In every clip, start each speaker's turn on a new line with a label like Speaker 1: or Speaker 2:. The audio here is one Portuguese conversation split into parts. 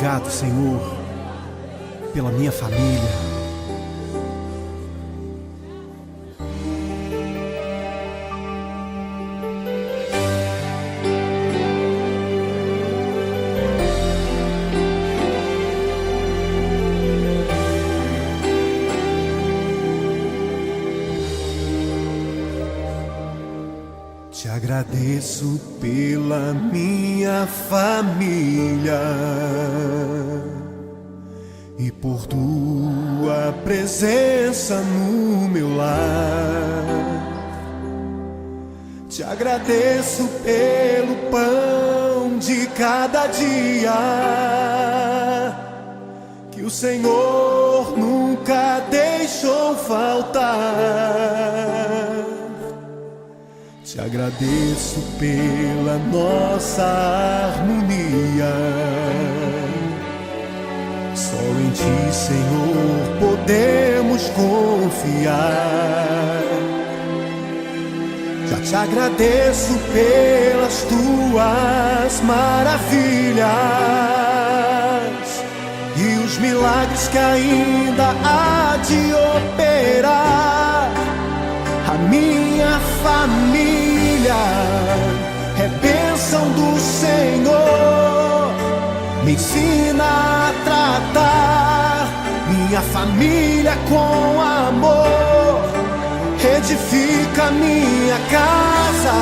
Speaker 1: Obrigado, Senhor, pela minha família. Te agradeço pela minha família e por tua presença no meu lar. Te agradeço pelo pão de cada dia que o Senhor nunca deixou faltar. Te agradeço pela nossa harmonia. Só em Ti, Senhor, podemos confiar. Já te agradeço pelas Tuas maravilhas e os milagres que ainda há de operar. A minha família é bênção do Senhor. Me ensina a tratar minha família com amor. Edifica minha casa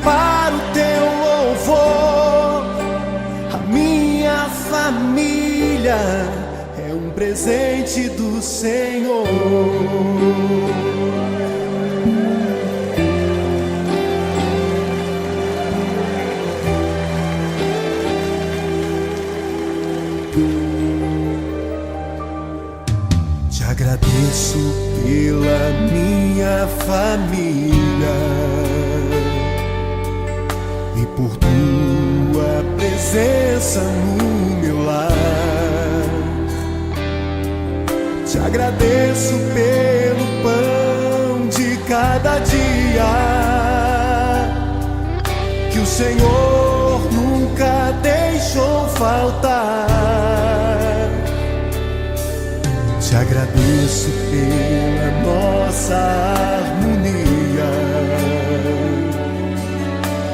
Speaker 1: para o Teu louvor. A minha família é um presente do Senhor. Te agradeço pela minha família e por Tua presença no meu lar. Te agradeço pelo pão de cada dia que o Senhor nunca deixou faltar. Te agradeço pela nossa harmonia.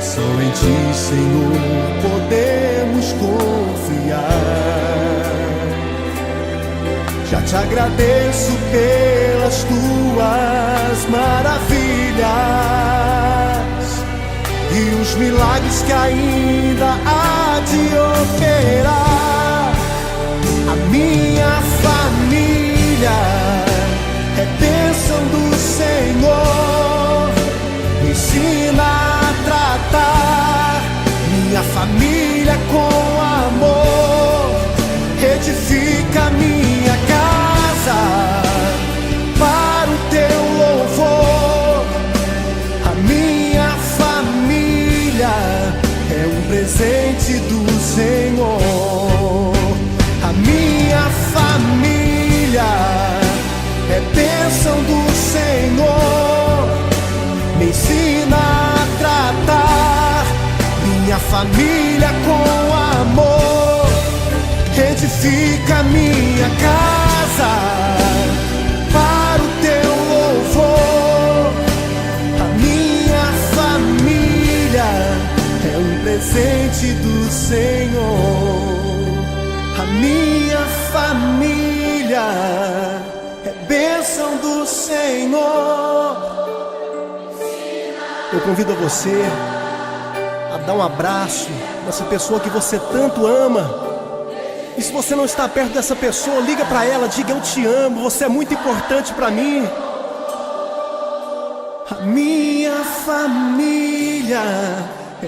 Speaker 1: Só em Ti, Senhor, podemos confiar. Já te agradeço pelas Tuas maravilhas e os milagres que ainda há de operar. A minha família é bênção do Senhor. Me ensina a tratar minha família com amor. Edifica minha casa para o Teu louvor. A minha família é um presente do Senhor. A minha família é bênção do Senhor. Me ensina a tratar minha família com amor. Edifica minha casa para o Teu louvor. A minha família é um presente do Senhor. A minha família é bênção do Senhor. Eu convido você a dar um abraço nessa pessoa que você tanto ama. E se você não está perto dessa pessoa, liga para ela, diga: eu te amo, você é muito importante para mim. A minha família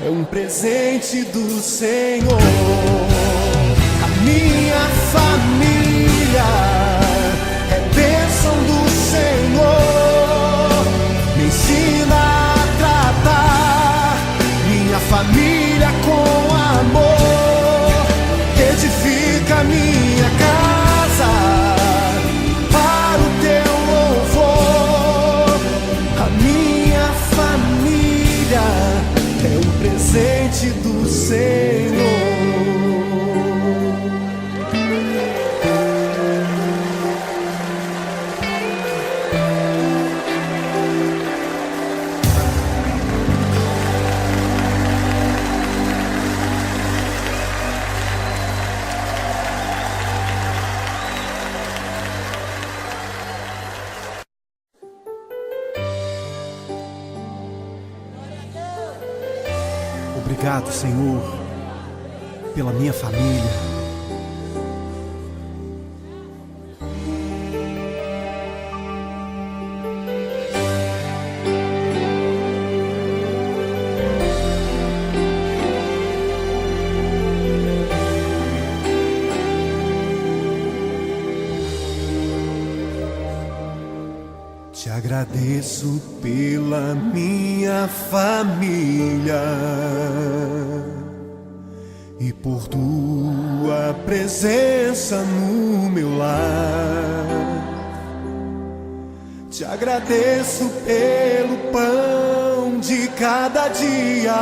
Speaker 1: é um presente do Senhor. A minha família é bênção do Senhor. Me ensina a tratar minha família com amor. Edifica minha casa para o Teu louvor. A minha família é um presente do Senhor. Obrigado, Senhor, pela minha família. Te agradeço pela minha família e por tua presença no meu lar. Te agradeço pelo pão de cada dia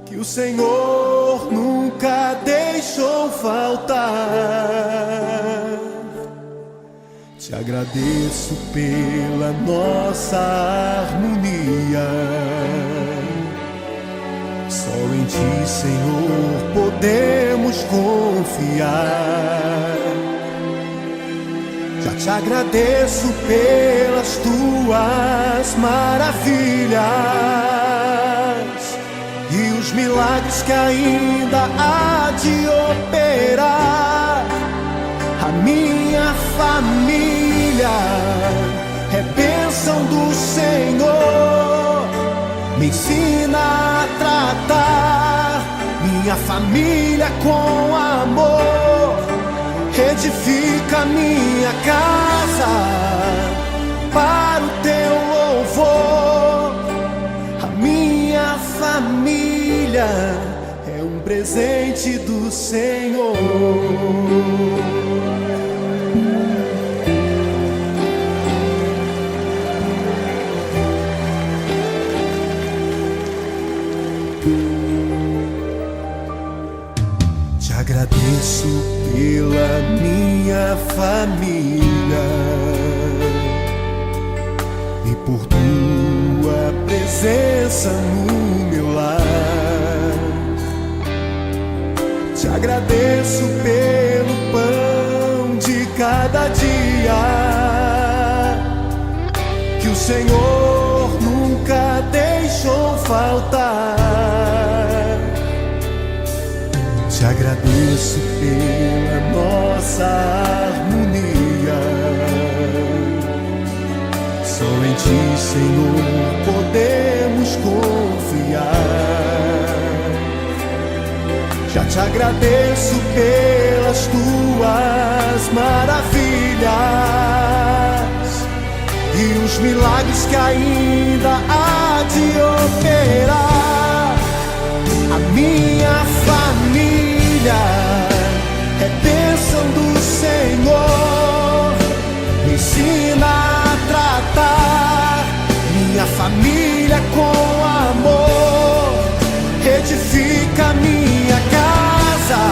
Speaker 1: que o Senhor nunca deixou faltar. Te agradeço pela nossa harmonia. Só em Ti, Senhor, podemos confiar. Já te agradeço pelas Tuas maravilhas e os milagres que ainda há de operar. A minha família é bênção do Senhor. Me ensina a tratar minha família com amor. Edifica minha casa para o Teu louvor. A minha família é um presente do Senhor. Te agradeço pela minha família e por Tua presença no meu lar. Te agradeço pelo pão de cada dia que o Senhor nunca deixou faltar. Te agradeço pela nossa harmonia. Só em Ti, Senhor, podemos confiar. Já te agradeço pelas Tuas maravilhas e os milagres que ainda há de operar. A minha família é bênção do Senhor. Me ensina a tratar minha família com amor. Edifica minha casa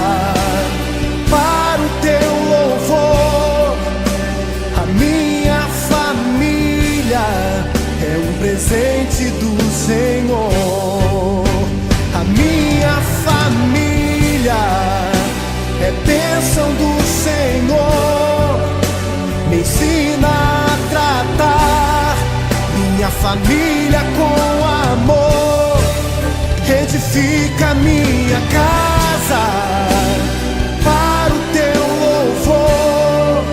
Speaker 1: para o Teu louvor. A minha família é um presente do Senhor. A minha família é bênção do Senhor. Me ensina a tratar minha família com amor. Edifica minha casa para o Teu louvor.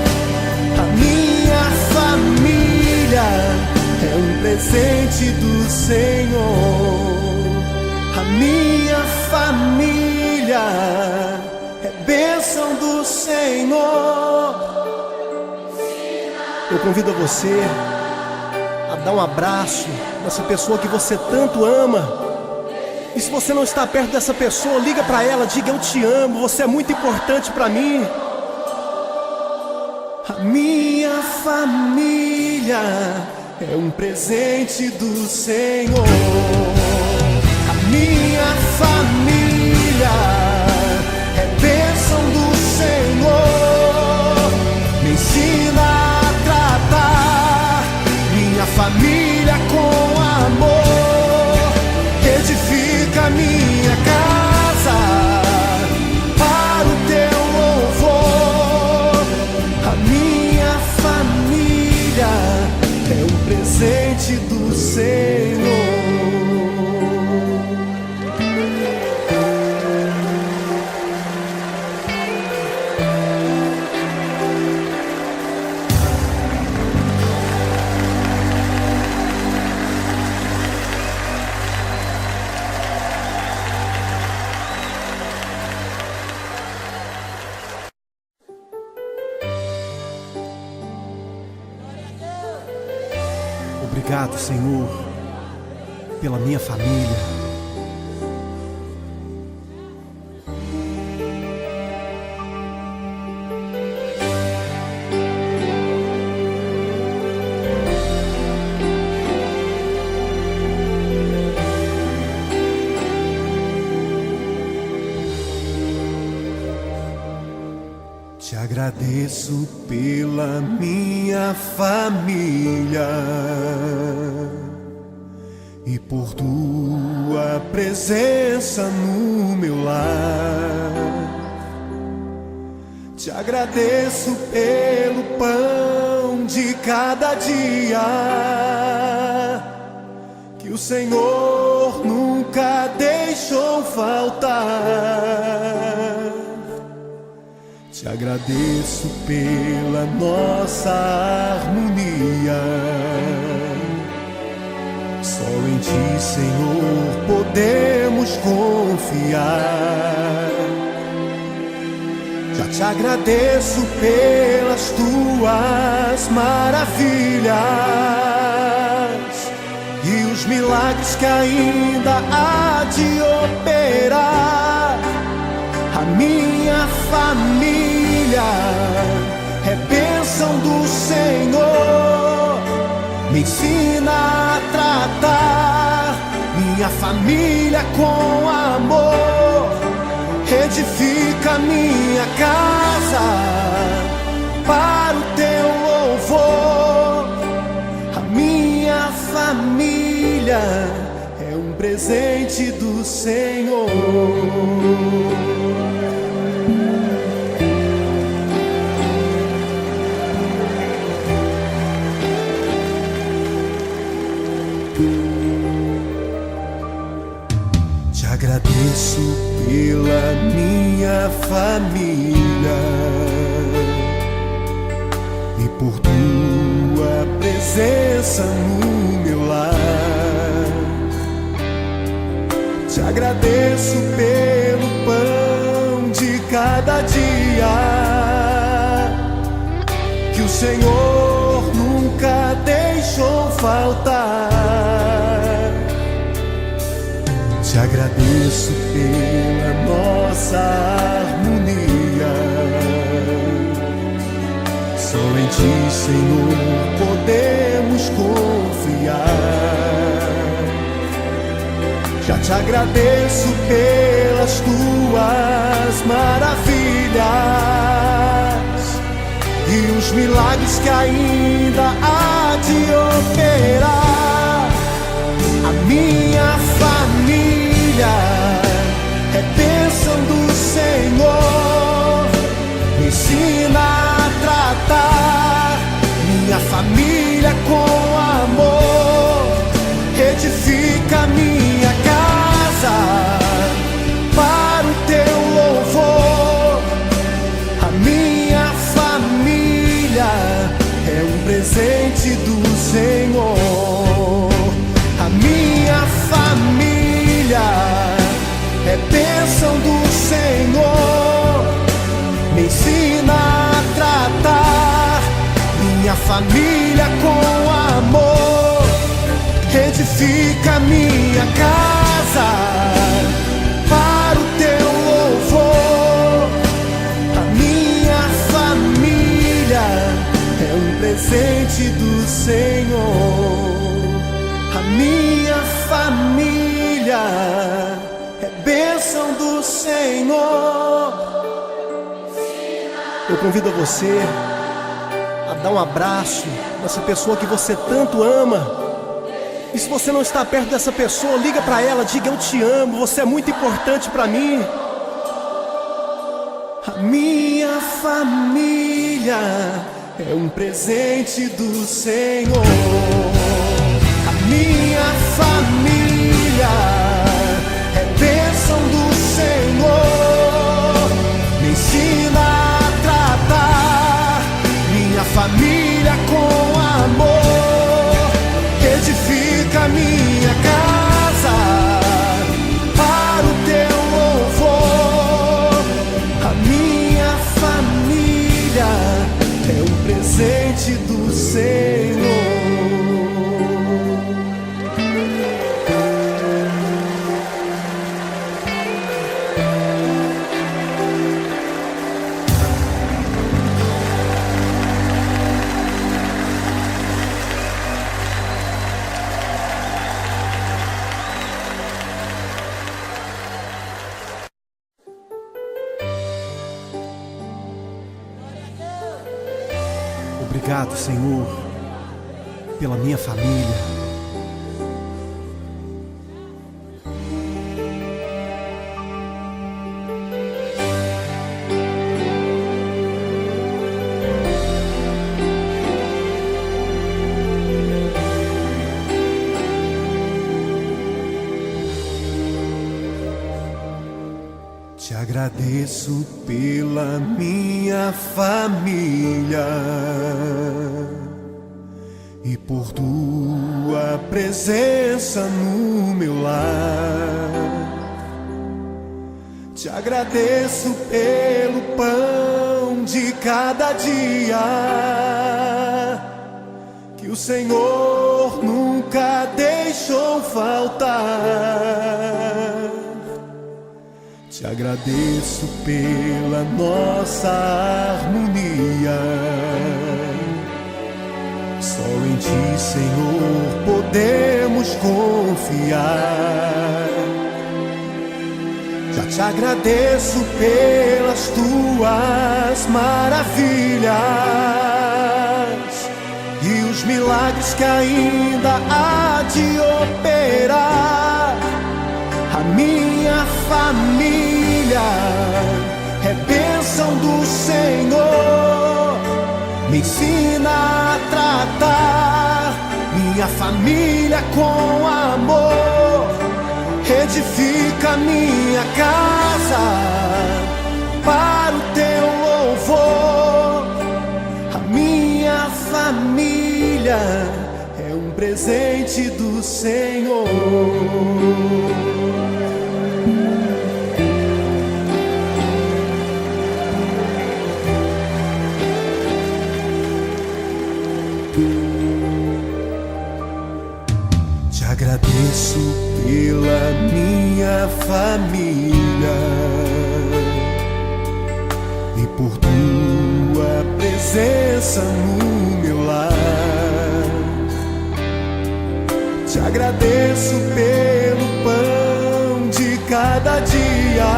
Speaker 1: A minha família é um presente do Senhor. A minha família é bênção do Senhor. Eu convido a você a dar um abraço nessa pessoa que você tanto ama. E se você não está perto dessa pessoa, liga para ela, diga: eu te amo, você é muito importante para mim. A minha família é um presente do Senhor. A minha família é bênção do Senhor. Me ensina a tratar minha família com amor. Edifica minha casa para o Teu louvor. A minha família é um presente do Senhor. grato, Senhor, pela minha família. Te agradeço pela minha família e por tua presença no meu lar. Te agradeço pelo pão de cada dia que o Senhor nunca deixou faltar. Te agradeço pela nossa harmonia. Só em Ti, Senhor, podemos confiar. Já te agradeço pelas Tuas maravilhas e os milagres que ainda há de operar. A minha família é bênção do Senhor, me ensina a tratar minha família com amor, edifica minha casa para o Teu louvor. A minha família é um presente do Senhor. Te agradeço pela minha família e por Tua presença no meu lar. Te agradeço pelo pão de cada dia que o Senhor nunca deixou faltar. Te agradeço pela nossa harmonia. Só em Ti, Senhor, podemos confiar. Já te agradeço pelas Tuas maravilhas e os milagres que ainda há de operar. A minha família é bênção do Senhor, me ensina a tratar minha família com amor, edifica minha casa para o Teu louvor. A minha família é um presente do Senhor. A minha família é bênção do Senhor, me ensina a tratar minha família com amor, edifica minha casa para o Teu louvor. A minha família é um presente do Senhor. A minha família é bênção do Senhor. Eu convido a você a dar um abraço nessa pessoa que você tanto ama. E se você não está perto dessa pessoa, liga para ela, diga: eu te amo, você é muito importante para mim. A minha família é um presente do Senhor. A minha família é bênção do Senhor, me ensina a tratar minha família com amor, edifica minha casa para o Teu louvor. A minha família é um presente do Senhor. Obrigado, Senhor, pela minha família. Te agradeço pela minha família e por tua presença no meu lar. Te agradeço pelo pão de cada dia que o Senhor nunca deixou faltar. Te agradeço pela nossa harmonia. Só em Ti, Senhor, podemos confiar. Já te agradeço pelas Tuas maravilhas e os milagres que ainda há de operar. A minha família é bênção do Senhor. Me ensina a tratar minha família com amor. Edifica minha casa para o Teu louvor. A minha família é um presente do Senhor. Te agradeço pela minha família e por Tua presença no meu lar. Te agradeço pelo pão de cada dia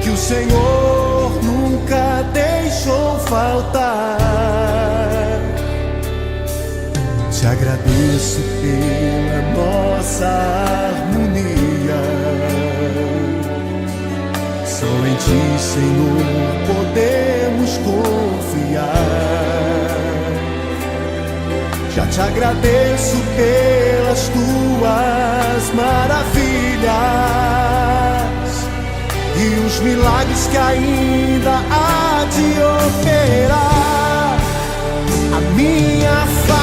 Speaker 1: que o Senhor nunca deixou faltar. Te agradeço pela nossa harmonia. Só em Ti, Senhor, podemos confiar. Já te agradeço pelas Tuas maravilhas e os milagres que ainda há de operar. A minha família